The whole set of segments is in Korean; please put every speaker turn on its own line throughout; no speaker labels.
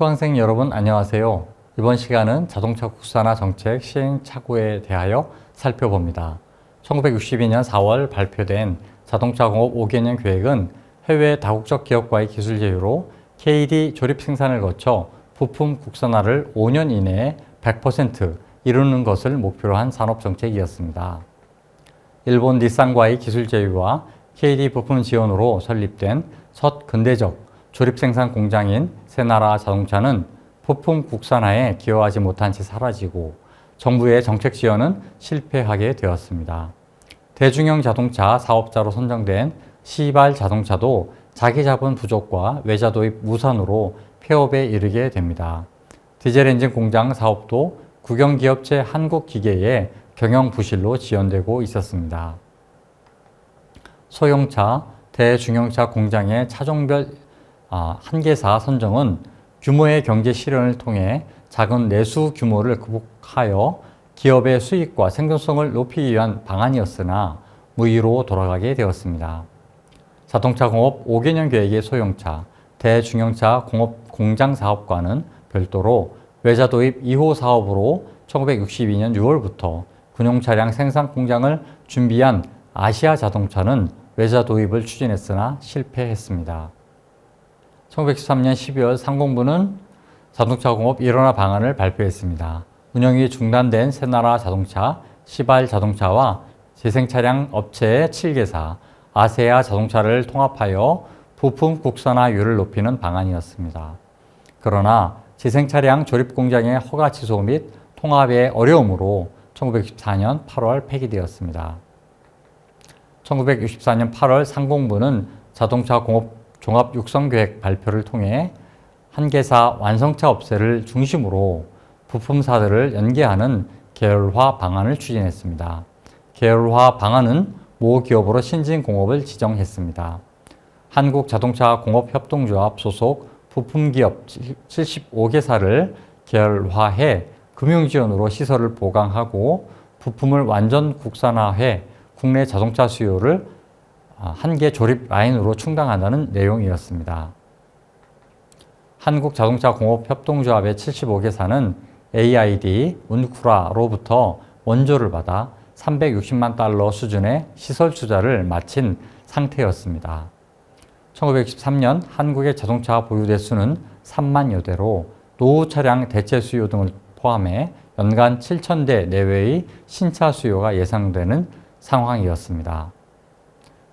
수강생 여러분 안녕하세요. 이번 시간은 자동차 국산화 정책 시행착오에 대하여 살펴봅니다. 1962년 4월 발표된 자동차 공업 5개년 계획은 해외 다국적 기업과의 기술 제휴로 KD 조립 생산을 거쳐 부품 국산화를 5년 이내에 100% 이루는 것을 목표로 한 산업정책이었습니다. 일본 닛산과의 기술 제휴와 KD 부품 지원으로 설립된 첫 근대적 조립 생산 공장인 새나라 자동차는 부품 국산화에 기여하지 못한 채 사라지고 정부의 정책 지원은 실패하게 되었습니다. 대중형 자동차 사업자로 선정된 시발 자동차도 자기 자본 부족과 외자 도입 무산으로 폐업에 이르게 됩니다. 디젤 엔진 공장 사업도 국영기업체 한국기계의 경영 부실로 지연되고 있었습니다. 소형차, 대중형차 공장의 차종별 한계사 선정은 규모의 경제 실현을 통해 작은 내수 규모를 극복하여 기업의 수익과 생존성을 높이기 위한 방안이었으나 무의로 돌아가게 되었습니다. 자동차 공업 5개년 계획의 소형차, 대중형차 공장 사업과는 별도로 외자 도입 2호 사업으로 1962년 6월부터 군용 차량 생산 공장을 준비한 아시아 자동차는 외자 도입을 추진했으나 실패했습니다. 1913년 12월 상공부는 자동차 공업 일원화 방안을 발표했습니다. 운영이 중단된 새나라 자동차, 시발 자동차와 재생차량 업체의 7개사, 아세아 자동차를 통합하여 부품 국산화율을 높이는 방안이었습니다. 그러나 재생차량 조립 공장의 허가 취소 및 통합의 어려움으로 1964년 8월 폐기되었습니다. 1964년 8월 상공부는 자동차 공업 종합 육성계획 발표를 통해 한계사 완성차 업체를 중심으로 부품사들을 연계하는 계열화 방안을 추진했습니다. 계열화 방안은 모 기업으로 신진공업을 지정했습니다. 한국자동차공업협동조합 소속 부품기업 75개사를 계열화해 금융지원으로 시설을 보강하고 부품을 완전 국산화해 국내 자동차 수요를 한 개 조립 라인으로 충당한다는 내용이었습니다. 한국자동차공업협동조합의 75개사는 AID, 운쿠라로부터 원조를 받아 360만 달러 수준의 시설 투자를 마친 상태였습니다. 1963년 한국의 자동차 보유 대수는 3만여 대로 노후 차량 대체 수요 등을 포함해 연간 7,000대 내외의 신차 수요가 예상되는 상황이었습니다.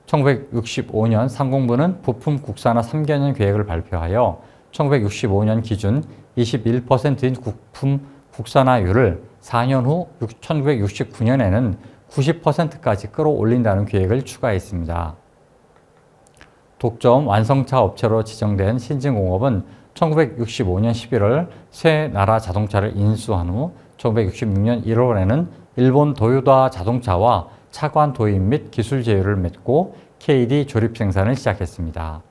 1965년 상공부는 부품 국산화 3개년 계획을 발표하여 1965년 기준 21%인 부품 국산화율을 4년 후 1969년에는 90%까지 끌어올린다는 계획을 추가했습니다. 독점 완성차 업체로 지정된 신진공업은 1965년 11월 새나라 자동차를 인수한 후 1966년 1월에는 일본 도요타 자동차와 차관 도입 및 기술 제휴를 맺고 KD 조립 생산을 시작했습니다.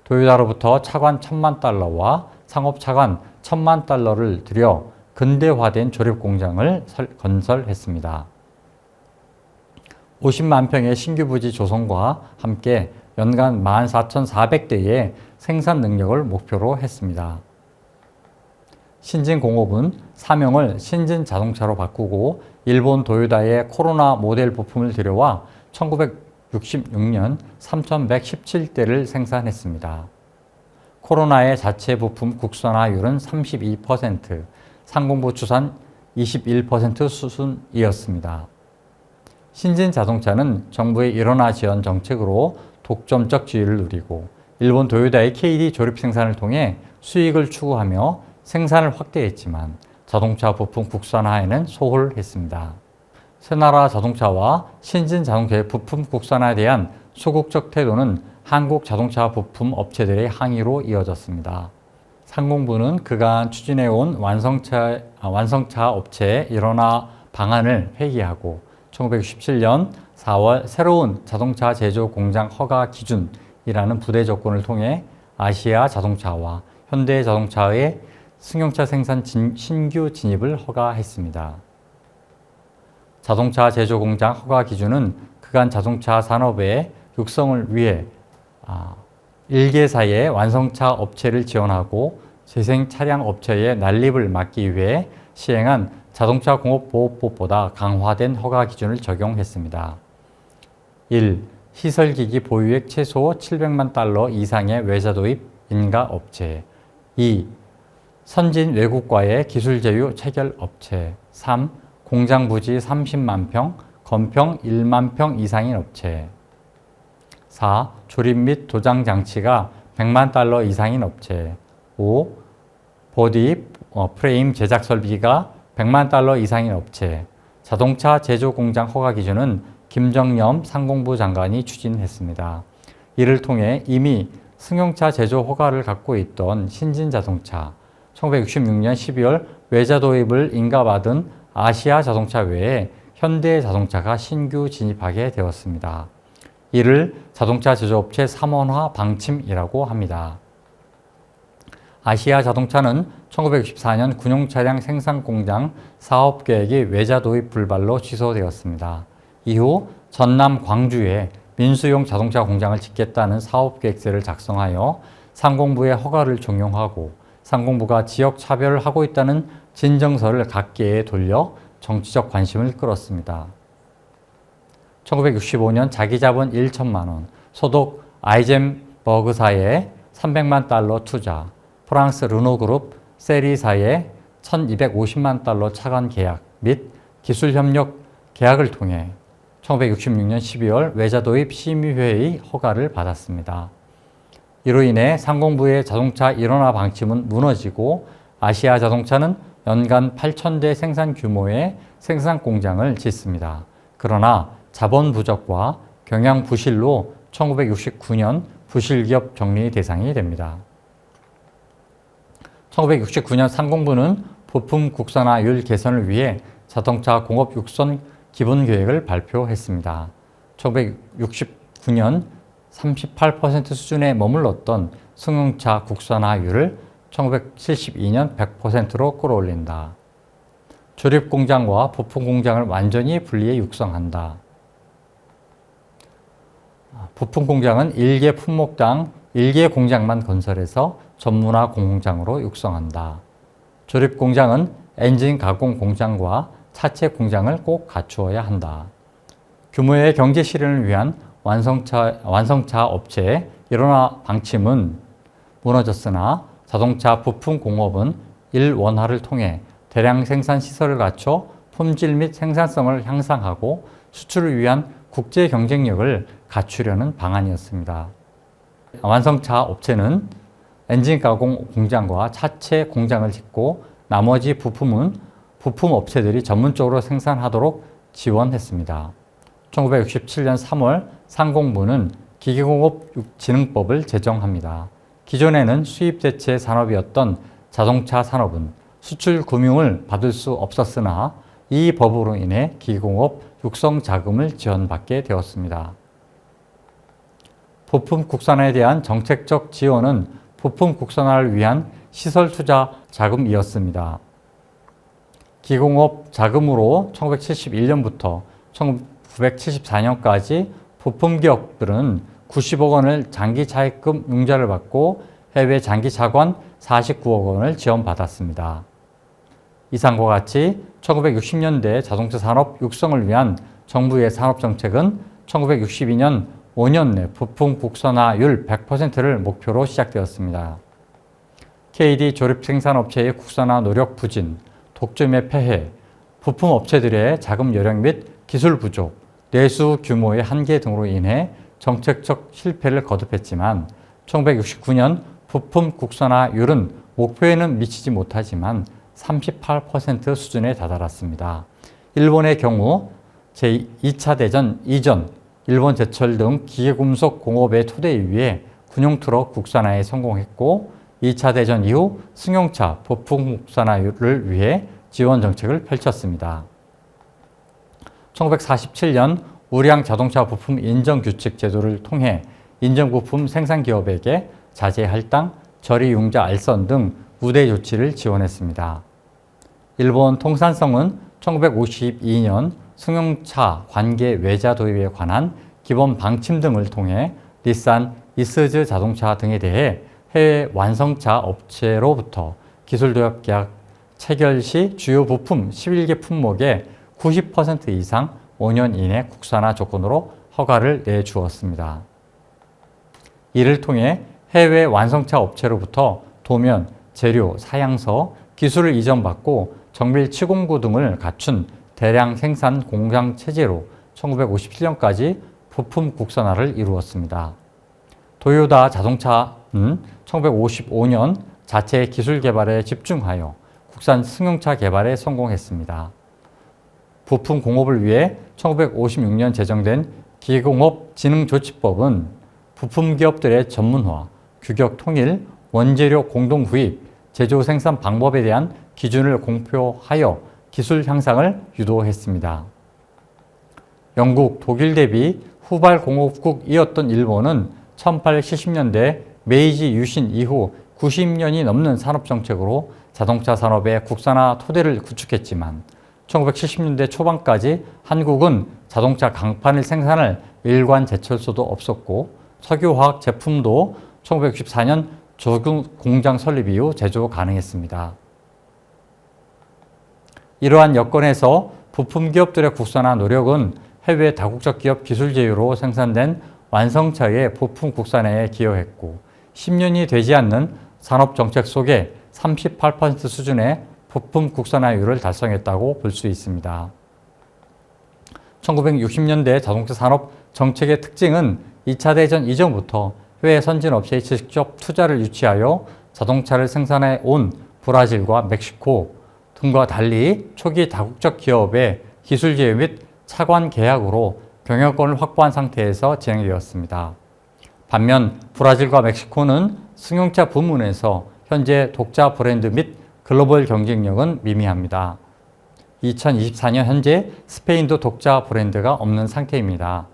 도요타로부터 차관 1,000만 달러와 상업 차관 1,000만 달러를 들여 근대화된 조립 공장을 건설했습니다. 50만 평의 신규 부지 조성과 함께 연간 14,400대의 생산 능력을 목표로 했습니다. 신진공업은 사명을 신진자동차로 바꾸고 일본 도요타의 코로나 모델 부품을 들여와 1966년 3,117대를 생산했습니다. 코로나의 자체 부품 국산화율은 32%, 상공부 추산 21% 수준이었습니다. 신진자동차는 정부의 일원화 지원 정책으로 독점적 지위를 누리고 일본 도요타의 KD 조립 생산을 통해 수익을 추구하며 생산을 확대했지만 자동차 부품 국산화에는 소홀했습니다. 새나라 자동차와 신진자동차의 부품 국산화에 대한 소극적 태도는 한국 자동차 부품 업체들의 항의로 이어졌습니다. 상공부는 그간 추진해온 완성차 업체의 일원화 방안을 회귀하고 1967년 4월 새로운 자동차 제조 공장 허가 기준이라는 부대 조건을 통해 아시아 자동차와 현대 자동차의 승용차 생산 신규 진입을 허가했습니다. 자동차 제조 공장 허가 기준은 그간 자동차 산업의 육성을 위해 1개사의 완성차 업체를 지원하고 재생 차량 업체의 난립을 막기 위해 시행한 자동차 공업보호법보다 강화된 허가 기준을 적용했습니다. 1. 시설기기 보유액 최소 700만 달러 이상의 외자 도입 인가 업체. 2. 선진 외국과의 기술 제휴 체결 업체. 3. 공장 부지 30만 평, 건평 1만 평 이상인 업체. 4. 조립 및 도장 장치가 100만 달러 이상인 업체. 5. 보디, 프레임 제작 설비가 100만 달러 이상인 업체. 자동차 제조 공장 허가 기준은 김정염 상공부 장관이 추진했습니다. 이를 통해 이미 승용차 제조 허가를 갖고 있던 신진자동차, 1966년 12월 외자 도입을 인가받은 아시아 자동차 외에 현대자동차가 신규 진입하게 되었습니다. 이를 자동차 제조업체 3원화 방침이라고 합니다. 아시아 자동차는 1964년 군용 차량 생산 공장 사업 계획이 외자 도입 불발로 취소되었습니다. 이후 전남 광주에 민수용 자동차 공장을 짓겠다는 사업 계획서를 작성하여 상공부의 허가를 종용하고 상공부가 지역 차별을 하고 있다는 진정서를 각계에 돌려 정치적 관심을 끌었습니다. 1965년 자기자본 1천만 원, 소속 아이젠버그사에 300만 달러 투자, 프랑스 르노그룹 세리사에 1250만 달러 차관 계약 및 기술협력 계약을 통해 1966년 12월 외자 도입 심의회의 허가를 받았습니다. 이로 인해 상공부의 자동차 일원화 방침은 무너지고 아시아 자동차는 연간 8,000대 생산 규모의 생산 공장을 짓습니다. 그러나 자본 부족과 경영 부실로 1969년 부실기업 정리 대상이 됩니다. 1969년 상공부는 부품 국산화율 개선을 위해 자동차 공업 육선 기본계획을 발표했습니다. 1969년 38% 수준에 머물렀던 승용차 국산화율을 1972년 100%로 끌어올린다. 조립공장과 부품공장을 완전히 분리해 육성한다. 부품공장은 1개 품목당 1개 공장만 건설해서 전문화 공장으로 육성한다. 조립공장은 엔진 가공 공장과 차체 공장을 꼭 갖추어야 한다. 규모의 경제 실현을 위한 완성차 업체의 일원화 방침은 무너졌으나 자동차 부품 공업은 일원화를 통해 대량 생산 시설을 갖춰 품질 및 생산성을 향상하고 수출을 위한 국제 경쟁력을 갖추려는 방안이었습니다. 완성차 업체는 엔진 가공 공장과 차체 공장을 짓고 나머지 부품은 부품 업체들이 전문적으로 생산하도록 지원했습니다. 1967년 3월 상공부는 기계공업진흥법을 제정합니다. 기존에는 수입 대체 산업이었던 자동차 산업은 수출 금융을 받을 수 없었으나 이 법으로 인해 기계공업 육성 자금을 지원받게 되었습니다. 부품 국산화에 대한 정책적 지원은 부품 국산화를 위한 시설 투자 자금이었습니다. 기공업 자금으로 1971년부터 1974년까지 부품 기업들은 90억 원을 장기 차입금 융자를 받고 해외 장기 차관 49억 원을 지원받았습니다. 이상과 같이 1960년대 자동차 산업 육성을 위한 정부의 산업 정책은 1962년 5년 내 부품 국산화율 100%를 목표로 시작되었습니다. KD 조립 생산업체의 국산화 노력 부진, 독점의 폐해, 부품 업체들의 자금 여력 및 기술 부족, 내수 규모의 한계 등으로 인해 정책적 실패를 거듭했지만 1969년 부품 국산화율은 목표에는 미치지 못하지만 38% 수준에 다다랐습니다. 일본의 경우 제2차 대전 이전 일본 제철 등 기계금속 공업의 토대에 위해 군용 트럭 국산화에 성공했고 2차 대전 이후 승용차 부품 국산화를 위해 지원 정책을 펼쳤습니다. 1947년 우량 자동차 부품 인정규칙 제도를 통해 인정부품 생산기업에게 자재 할당, 저리 융자 알선 등 우대 조치를 지원했습니다. 일본 통산성은 1952년 승용차 관계 외자 도입에 관한 기본 방침 등을 통해 닛산, 이스즈 자동차 등에 대해 해외 완성차 업체로부터 기술 도입 계약 체결 시 주요 부품 11개 품목의 90% 이상 5년 이내 국산화 조건으로 허가를 내주었습니다. 이를 통해 해외 완성차 업체로부터 도면, 재료, 사양서, 기술을 이전받고 정밀 치공구 등을 갖춘 대량 생산 공장 체제로 1957년까지 부품 국산화를 이루었습니다. 도요타 자동차는 1955년 자체 기술 개발에 집중하여 국산 승용차 개발에 성공했습니다. 부품 공업을 위해 1956년 제정된 기계공업진흥조치법은 부품 기업들의 전문화, 규격 통일, 원재료 공동 구입, 제조 생산 방법에 대한 기준을 공표하여 기술 향상을 유도했습니다. 영국, 독일 대비 후발 공업국이었던 일본은 1870년대 메이지 유신 이후 90년이 넘는 산업정책으로 자동차 산업의 국산화 토대를 구축했지만 1970년대 초반까지 한국은 자동차 강판을 생산할 일관 제철소도 없었고 석유화학 제품도 1964년 조금 공장 설립 이후 제조 가능했습니다. 이러한 여건에서 부품 기업들의 국산화 노력은 해외 다국적 기업 기술 제휴로 생산된 완성차의 부품 국산화에 기여했고 10년이 되지 않는 산업 정책 속에 38% 수준의 부품 국산화율을 달성했다고 볼 수 있습니다. 1960년대 자동차 산업 정책의 특징은 2차 대전 이전부터 해외 선진 업체에 직접 투자를 유치하여 자동차를 생산해 온 브라질과 멕시코 등과 달리 초기 다국적 기업의 기술 제휴 및 차관 계약으로 경영권을 확보한 상태에서 진행되었습니다. 반면 브라질과 멕시코는 승용차 부문에서 현재 독자 브랜드 및 글로벌 경쟁력은 미미합니다. 2024년 현재 스페인도 독자 브랜드가 없는 상태입니다.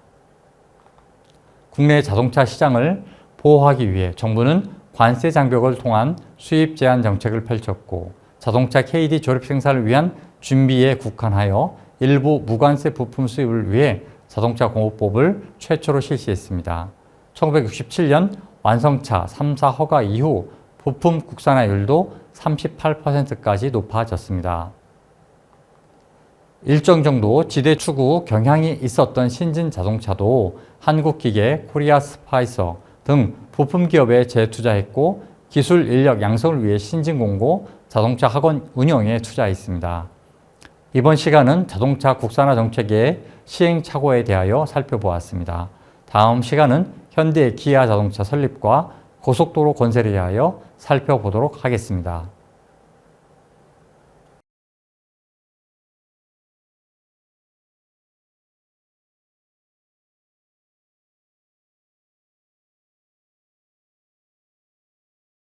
국내 자동차 시장을 보호하기 위해 정부는 관세 장벽을 통한 수입 제한 정책을 펼쳤고 자동차 KD 조립 생산을 위한 준비에 국한하여 일부 무관세 부품 수입을 위해 자동차 공업법을 최초로 실시했습니다. 1967년 완성차 3사 허가 이후 부품 국산화율도 38%까지 높아졌습니다. 일정 정도 지대 추구 경향이 있었던 신진 자동차도 한국기계, 코리아 스파이서 등 부품 기업에 재투자했고 기술 인력 양성을 위해 신진 공고, 자동차 학원 운영에 투자했습니다. 이번 시간은 자동차 국산화 정책의 시행착오에 대하여 살펴보았습니다. 다음 시간은 현대 기아 자동차 설립과 고속도로 건설에 대하여 살펴보도록 하겠습니다.